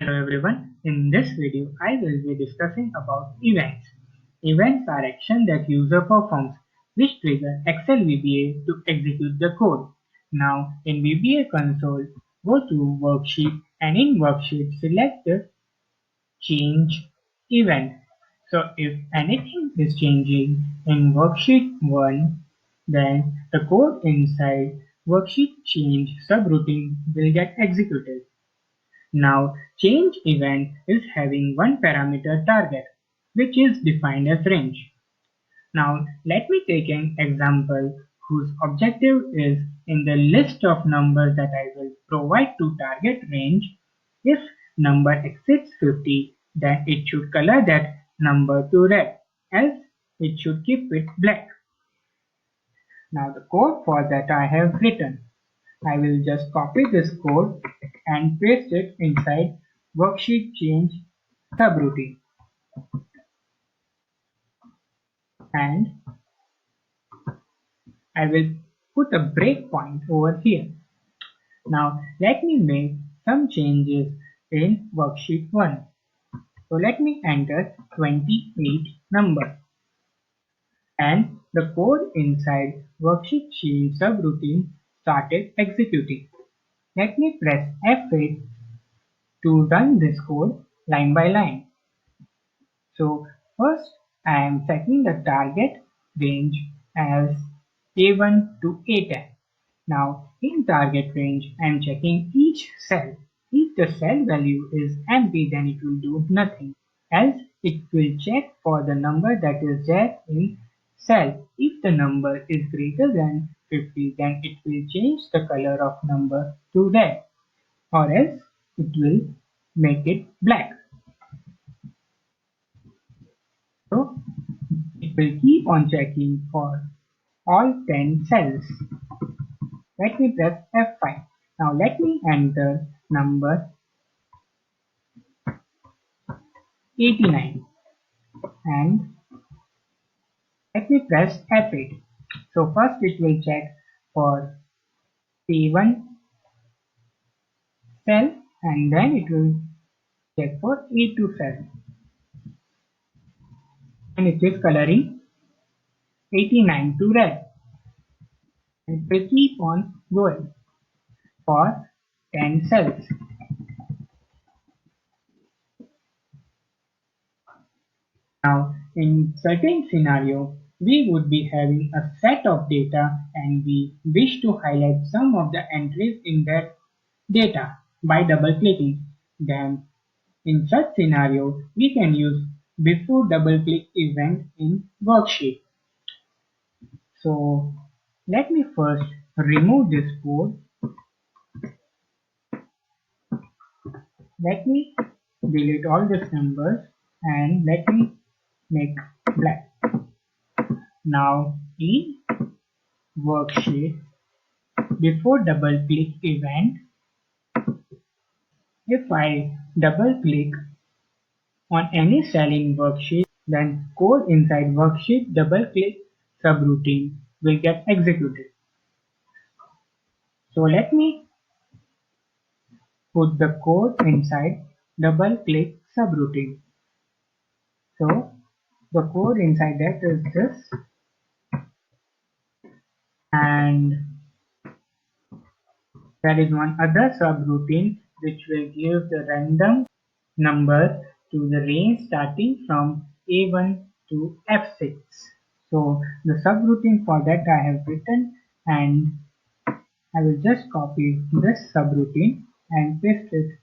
Hello everyone, in this video I will be discussing about events. Events are actions that user performs which trigger Excel VBA to execute the code. Now in VBA console, go to worksheet and in worksheet select the change event. So if anything is changing in worksheet 1, then the code inside worksheet change subroutine will get executed. Now, change event is having one parameter target, which is defined as range. Now, let me take an example whose objective is in the list of numbers that I will provide to target range. If number exceeds 50, then it should color that number to red, else it should keep it black. Now, the code for that I have written. I will just copy this code and paste it inside worksheet change subroutine, and I will put a breakpoint over here. Now let me make some changes in worksheet 1. So let me enter 28 number, and the code inside worksheet change subroutine started executing. Let me press F8 to run this code line by line. So first I am setting the target range as A1 to A10. Now in target range I am checking each cell. If the cell value is empty, then it will do nothing. Else it will check for the number that is there in cell. If the number is greater than 50, then it will change the color of number to red, or else it will make it black. So it will keep on checking for all 10 cells. Let me press F5. Now let me enter number 89 and let me press F8. So first it will check for A1 cell and then it will check for A2 cell, and it is coloring 89 to red. It will keep on going for 10 cells. Now, in certain scenario, we would be having a set of data and we wish to highlight some of the entries in that data by double clicking. Then, in such scenario, we can use before double click event in worksheet. So, let me first remove this code. Let me delete all these numbers and let me make black. Now in worksheet, before double click event, if I double click on any cell in worksheet, then code inside worksheet double click subroutine will get executed. So let me put the code inside double click subroutine. So the code inside that is this, and there is one other subroutine which will give the random number to the range starting from A1 to F6. So the subroutine for that I have written, and I will just copy this subroutine and paste it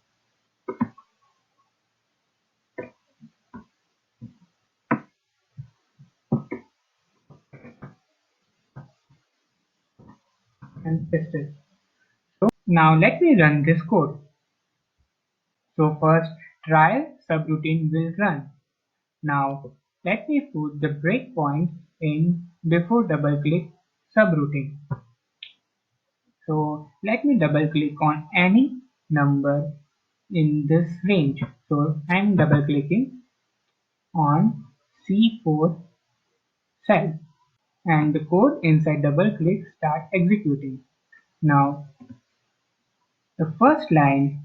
and paste it. So now let me run this code. So first trial subroutine will run. Now let me put the breakpoint in before double click subroutine. So let me double click on any number in this range. So I am double clicking on C4 cell and the code inside double click start executing. Now the first line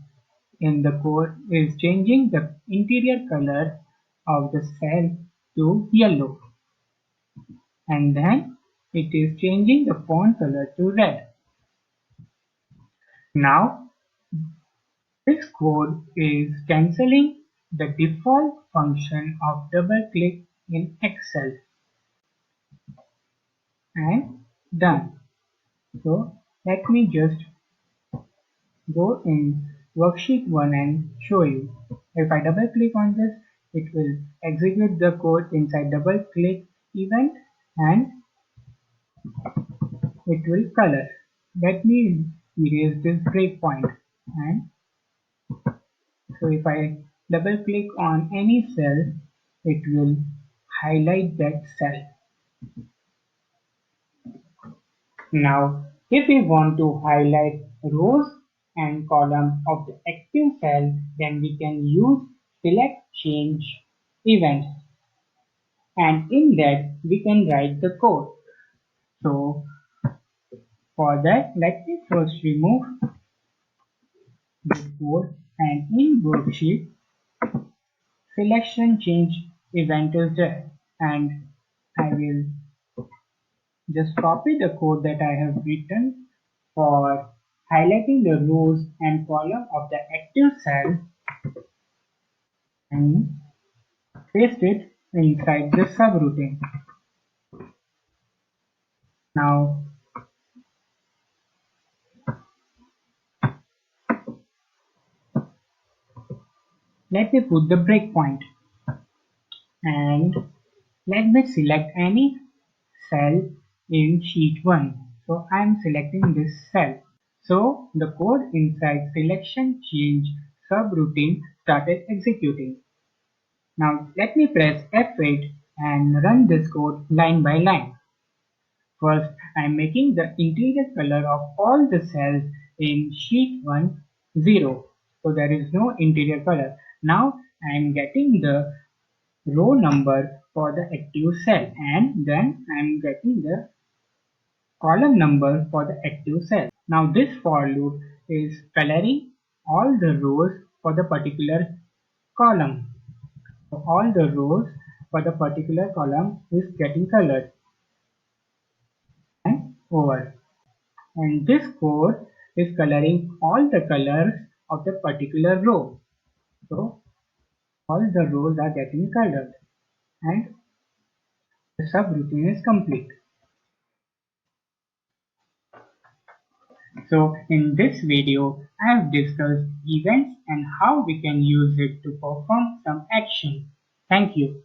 in the code is changing the interior color of the cell to yellow, and then it is changing the font color to red. Now this code is cancelling the default function of double click in Excel, and done. So let me just go in worksheet 1 and show you. If I double click on this, it will execute the code inside double click event and it will color. Let me erase this breakpoint, and so if I double click on any cell, it will highlight that cell. Now, if we want to highlight rows and columns of the active cell, then we can use select change event, and in that we can write the code. So for that, let me first remove this code, and in worksheet selection change event is there, and I will just copy the code that I have written for highlighting the rows and column of the active cell and paste it inside the subroutine. Now let me put the breakpoint, and let me select any cell in sheet 1. So I am selecting this cell. So the code inside selection change subroutine started executing. Now let me press F8 and run this code line by line. First, I am making the interior color of all the cells in sheet 1 0. So there is no interior color. Now I am getting the row number for the active cell, and then I am getting the column number for the active cell. Now this for loop is coloring all the rows for the particular column. So all the rows for the particular column is getting colored and over. And this code is coloring all the colors of the particular row. So all the rows are getting colored and the subroutine is complete. So in this video, I have discussed events and how we can use it to perform some action. Thank you.